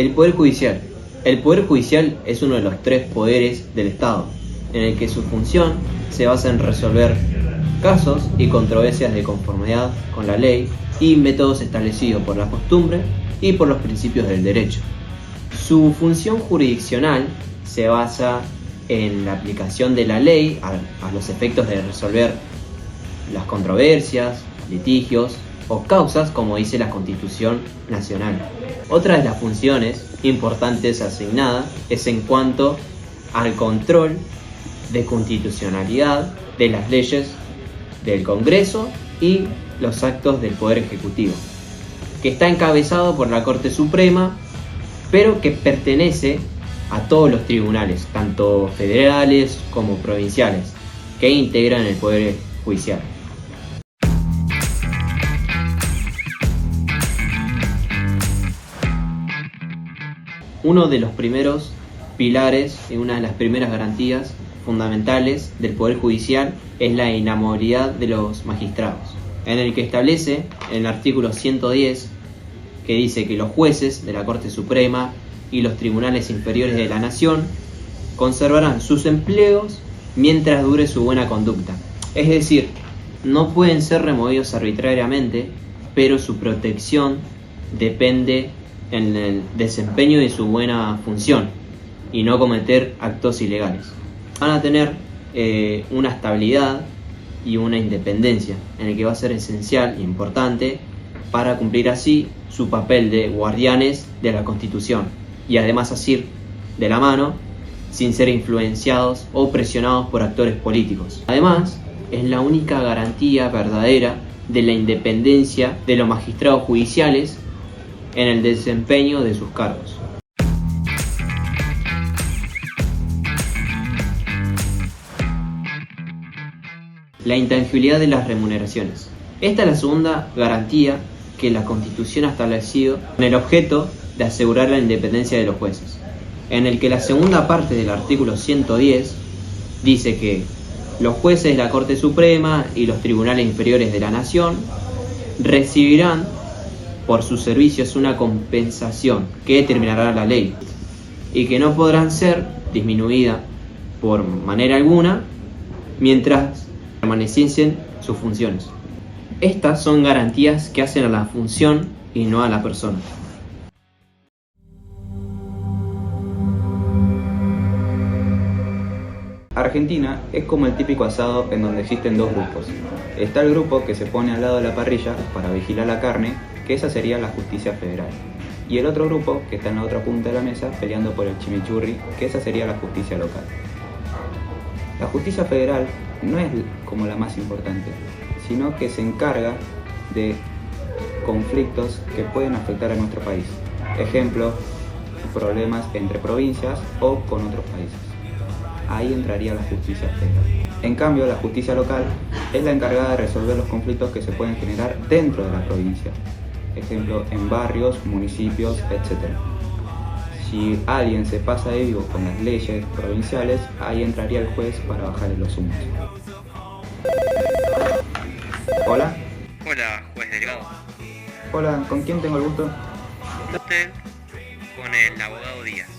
El Poder Judicial. El Poder Judicial es uno de los 3 poderes del Estado, en el que su función se basa en resolver casos y controversias de conformidad con la ley y métodos establecidos por la costumbre y por los principios del derecho. Su función jurisdiccional se basa en la aplicación de la ley a los efectos de resolver las controversias, litigios o causas, como dice la Constitución Nacional. Otra de las funciones importantes asignadas es en cuanto al control de constitucionalidad de las leyes del Congreso y los actos del Poder Ejecutivo, que está encabezado por la Corte Suprema, pero que pertenece a todos los tribunales, tanto federales como provinciales, que integran el Poder Judicial. Uno de los primeros pilares y una de las primeras garantías fundamentales del Poder Judicial es la inamovilidad de los magistrados, en el que establece en el artículo 110 que dice que los jueces de la Corte Suprema y los tribunales inferiores de la Nación conservarán sus empleos mientras dure su buena conducta. Es decir, no pueden ser removidos arbitrariamente, pero su protección depende en el desempeño de su buena función y no cometer actos ilegales. Van a tener una estabilidad y una independencia en el que va a ser esencial e importante para cumplir así su papel de guardianes de la Constitución y además así de la mano sin ser influenciados o presionados por actores políticos. Además, es la única garantía verdadera de la independencia de los magistrados judiciales en el desempeño de sus cargos. La intangibilidad de las remuneraciones. Esta es la segunda garantía que la Constitución ha establecido con el objeto de asegurar la independencia de los jueces, en el que la segunda parte del artículo 110 dice que los jueces de la Corte Suprema y los tribunales inferiores de la Nación recibirán por sus servicios una compensación que determinará la ley y que no podrán ser disminuida por manera alguna mientras permaneciesen sus funciones. Estas son garantías que hacen a la función y no a la persona. Argentina es como el típico asado en donde existen 2 grupos. Está el grupo que se pone al lado de la parrilla para vigilar la carne, que esa sería la justicia federal. Y el otro grupo que está en la otra punta de la mesa peleando por el chimichurri, que esa sería la justicia local. La justicia federal no es como la más importante, sino que se encarga de conflictos que pueden afectar a nuestro país. Ejemplo, problemas entre provincias o con otros países. Ahí entraría la justicia federal. En cambio, la justicia local es la encargada de resolver los conflictos que se pueden generar dentro de la provincia. Ejemplo, en barrios, municipios, etc. Si alguien se pasa de vivo con las leyes provinciales, ahí entraría el juez para bajarle los humos. ¿Hola? Hola, juez Delgado. Hola, ¿con quién tengo el gusto? Usted con el abogado Díaz.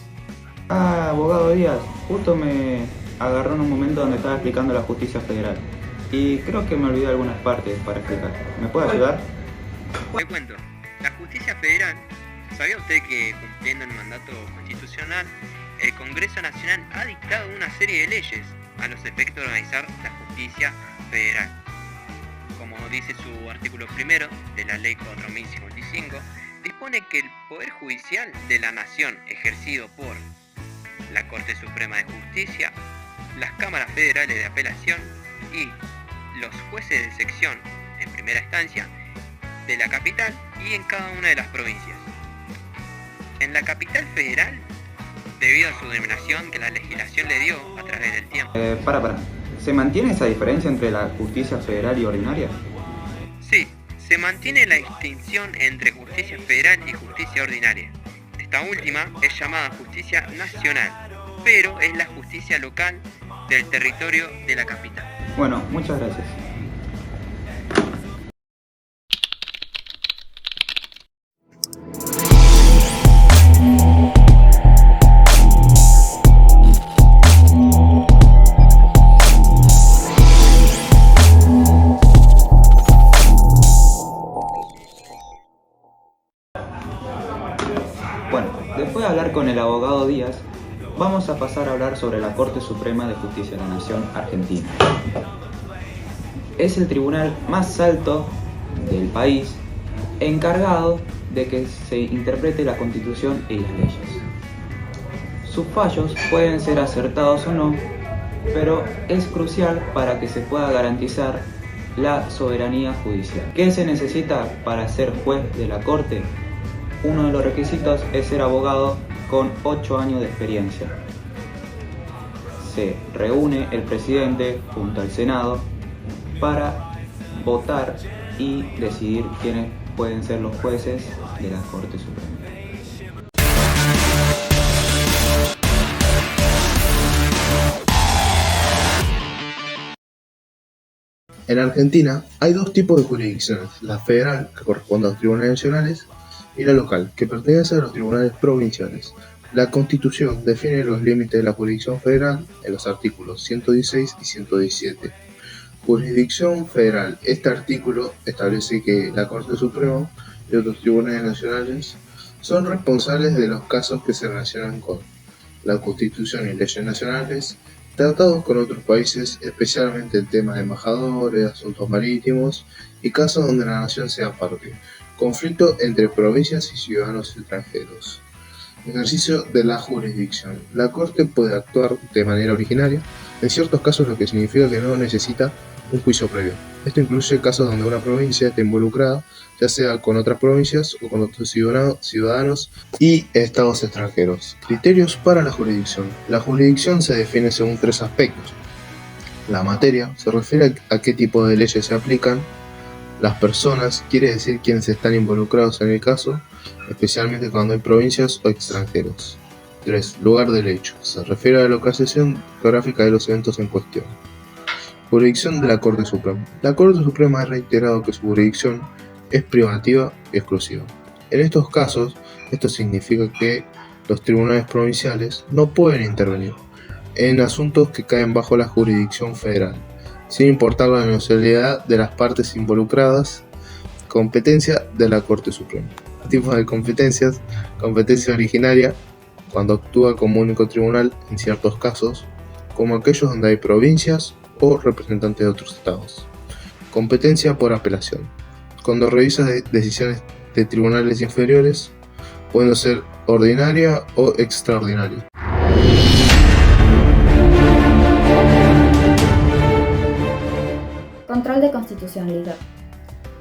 Ah, abogado Díaz. Justo me agarró en un momento donde estaba explicando la justicia federal. Y creo que me olvidé algunas partes para explicar. ¿Me puede ayudar? Le cuento, la justicia federal, ¿sabía usted que cumpliendo el mandato constitucional, el Congreso Nacional ha dictado una serie de leyes a los efectos de organizar la justicia federal? Como dice su artículo 1 de la ley 4055, dispone que el Poder Judicial de la Nación, ejercido por la Corte Suprema de Justicia, las cámaras federales de apelación y los jueces de sección en primera instancia de la capital y en cada una de las provincias. En la capital federal, debido a su denominación que la legislación le dio a través del tiempo. Para. ¿Se mantiene esa diferencia entre la justicia federal y ordinaria? Sí, se mantiene la distinción entre justicia federal y justicia ordinaria. Esta última es llamada justicia nacional, pero es la justicia local del territorio de la capital. Bueno, muchas gracias. el abogado Díaz, vamos a pasar a hablar sobre la Corte Suprema de Justicia de la Nación Argentina. Es el tribunal más alto del país, encargado de que se interprete la Constitución y las leyes. Sus fallos pueden ser acertados o no, pero es crucial para que se pueda garantizar la soberanía judicial. ¿Qué se necesita para ser juez de la Corte? Uno de los requisitos es ser abogado con 8 años de experiencia. Se reúne el presidente junto al Senado para votar y decidir quiénes pueden ser los jueces de la Corte Suprema. En Argentina hay dos tipos de jurisdicciones, la federal, que corresponde a los tribunales nacionales, y la local, que pertenece a los tribunales provinciales. La Constitución define los límites de la jurisdicción federal en los artículos 116 y 117. Jurisdicción federal. Este artículo establece que la Corte Suprema y otros tribunales nacionales son responsables de los casos que se relacionan con la Constitución y leyes nacionales, tratados con otros países, especialmente en temas de embajadores, asuntos marítimos y casos donde la nación sea parte, conflicto entre provincias y ciudadanos extranjeros. Ejercicio de la jurisdicción. La Corte puede actuar de manera originaria en ciertos casos, lo que significa que no necesita un juicio previo. Esto incluye casos donde una provincia está involucrada, ya sea con otras provincias o con otros ciudadanos y estados extranjeros. Criterios para la jurisdicción. La jurisdicción se define según 3 aspectos. La materia se refiere a qué tipo de leyes se aplican. Las personas quiere decir quienes están involucrados en el caso, especialmente cuando hay provincias o extranjeros. 3. Lugar del hecho. Se refiere a la localización geográfica de los eventos en cuestión. Jurisdicción de la Corte Suprema. La Corte Suprema ha reiterado que su jurisdicción es privativa y exclusiva. En estos casos, esto significa que los tribunales provinciales no pueden intervenir en asuntos que caen bajo la jurisdicción federal, sin importar la nacionalidad de las partes involucradas. Competencia de la Corte Suprema. Tipos de competencias. Competencia originaria, cuando actúa como único tribunal en ciertos casos, como aquellos donde hay provincias o representantes de otros estados. Competencia por apelación, cuando revisa decisiones de tribunales inferiores, pueden ser ordinaria o extraordinaria. Control de constitucionalidad.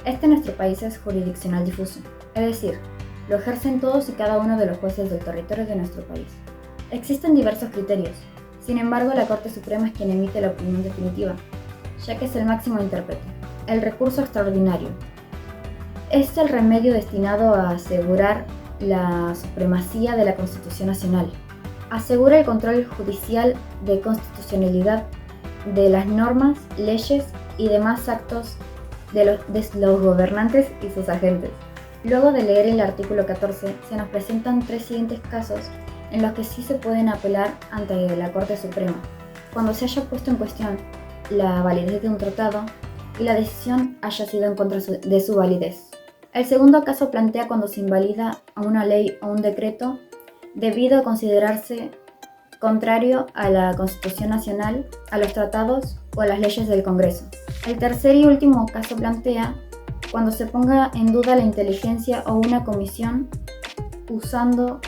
Este en nuestro país es jurisdiccional difuso, es decir, lo ejercen todos y cada uno de los jueces del territorio de nuestro país. Existen diversos criterios, sin embargo la Corte Suprema es quien emite la opinión definitiva, ya que es el máximo intérprete. El recurso extraordinario. Es el remedio destinado a asegurar la supremacía de la Constitución Nacional. Asegura el control judicial de constitucionalidad de las normas, leyes y demás actos de los gobernantes y sus agentes. Luego de leer el artículo 14, se nos presentan 3 siguientes casos en los que sí se pueden apelar ante la Corte Suprema, cuando se haya puesto en cuestión la validez de un tratado y la decisión haya sido en contra de su validez. El segundo caso plantea cuando se invalida a una ley o un decreto debido a considerarse contrario a la Constitución Nacional, a los tratados o a las leyes del Congreso. El tercer y último caso plantea cuando se ponga en duda la inteligencia o una comisión usando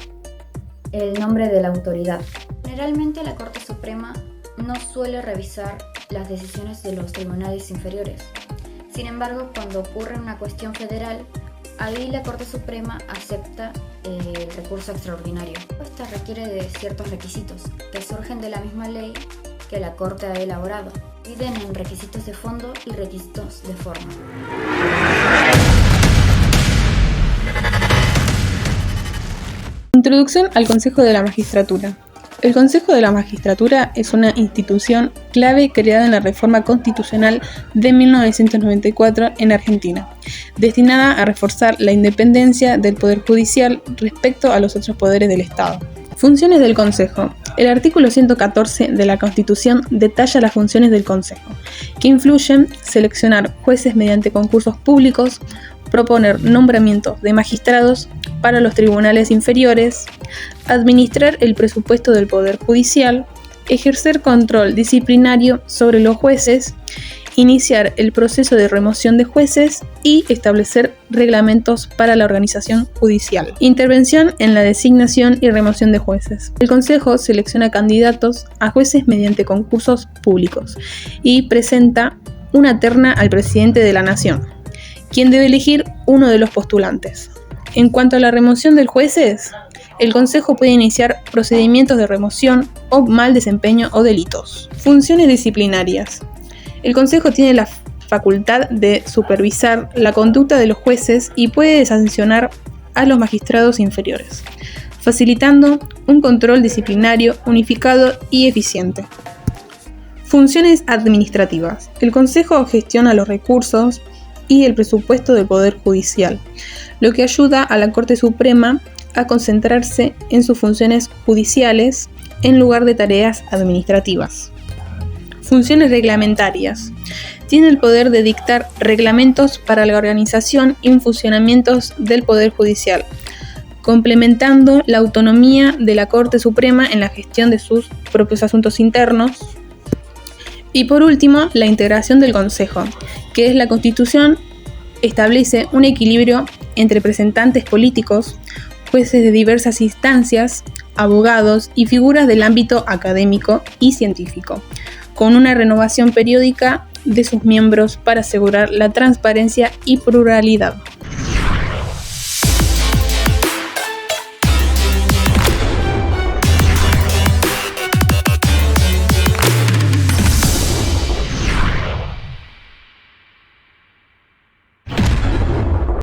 el nombre de la autoridad. Generalmente la Corte Suprema no suele revisar las decisiones de los tribunales inferiores. Sin embargo, cuando ocurre una cuestión federal, ahí la Corte Suprema acepta el recurso extraordinario. Esta requiere de ciertos requisitos que surgen de la misma ley que la Corte ha elaborado. Dividen en requisitos de fondo y requisitos de forma. Introducción al Consejo de la Magistratura. El Consejo de la Magistratura es una institución clave creada en la Reforma Constitucional de 1994 en Argentina, destinada a reforzar la independencia del Poder Judicial respecto a los otros poderes del Estado. Funciones del Consejo. El artículo 114 de la Constitución detalla las funciones del Consejo, que influyen seleccionar jueces mediante concursos públicos, proponer nombramientos de magistrados, para los tribunales inferiores, administrar el presupuesto del Poder Judicial, ejercer control disciplinario sobre los jueces, iniciar el proceso de remoción de jueces y establecer reglamentos para la organización judicial. Intervención en la designación y remoción de jueces. El Consejo selecciona candidatos a jueces mediante concursos públicos y presenta una terna al presidente de la Nación, quien debe elegir uno de los postulantes. En cuanto a la remoción de jueces, el Consejo puede iniciar procedimientos de remoción o mal desempeño o delitos. Funciones disciplinarias. El Consejo tiene la facultad de supervisar la conducta de los jueces y puede sancionar a los magistrados inferiores, facilitando un control disciplinario unificado y eficiente. Funciones administrativas. El Consejo gestiona los recursos y el presupuesto del Poder Judicial, lo que ayuda a la Corte Suprema a concentrarse en sus funciones judiciales en lugar de tareas administrativas. Funciones reglamentarias. Tiene el poder de dictar reglamentos para la organización y funcionamientos del Poder Judicial, complementando la autonomía de la Corte Suprema en la gestión de sus propios asuntos internos. Y por último, la integración del Consejo, que es la Constitución, establece un equilibrio entre representantes políticos, jueces de diversas instancias, abogados y figuras del ámbito académico y científico, con una renovación periódica de sus miembros para asegurar la transparencia y pluralidad.